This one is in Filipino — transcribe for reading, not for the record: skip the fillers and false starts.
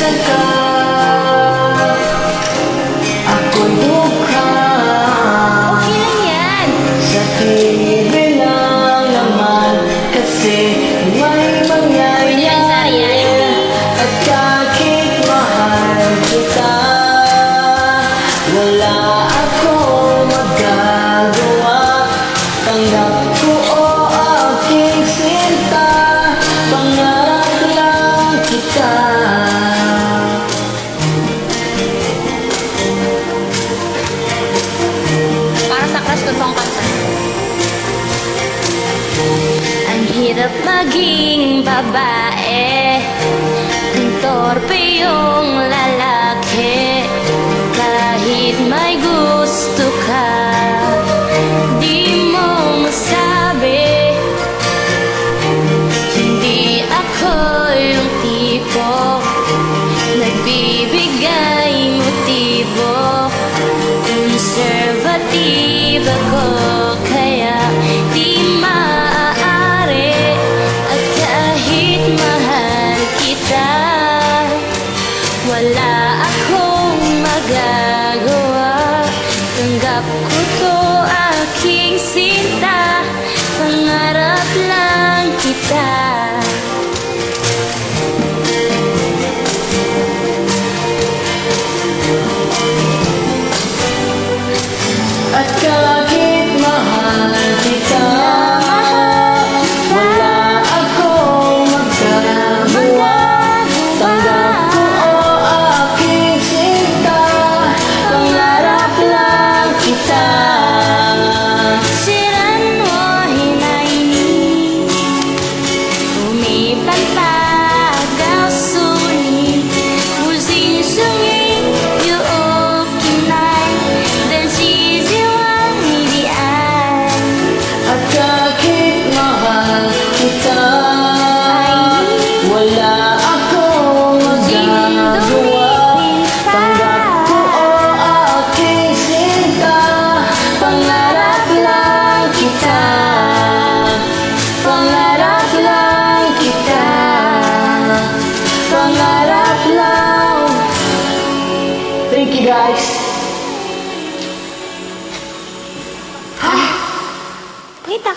nasan ka? Ako'y mukhang Okay lang yan. sa TV lang naman, kasi may mangyayari. At kahit mahal kita, wala akong magagawa. Tanggap ko o aking sinta, pangarap lang kita. Para sa crush ko tong kanta. Ang hirap maging babae kung torpe yung lalaki. Kahit may gusto ka, di mo masabi. Hindi ako yung tipo nagbibigay motibo. Conservative ako, kaya di maaari. At kahit mahal kita, wala akong magagawa. Tanggap ko to aking sinta, pangarap lang kita. At kahit mahal kita, wala akong magagawa. Tanggap ko o aking sinta, pangarap lang kita. Siran mo hinaini, umipantagaw sulit, musin sungin yung kinay, dan sisiwang hidian. At kahit mahal kita, wala akong magagawa. Tanggap ko o aking sinta, pangarap lang kita. Pangarap lang kita. Pangarap lang. Thank you guys. Wait, ka.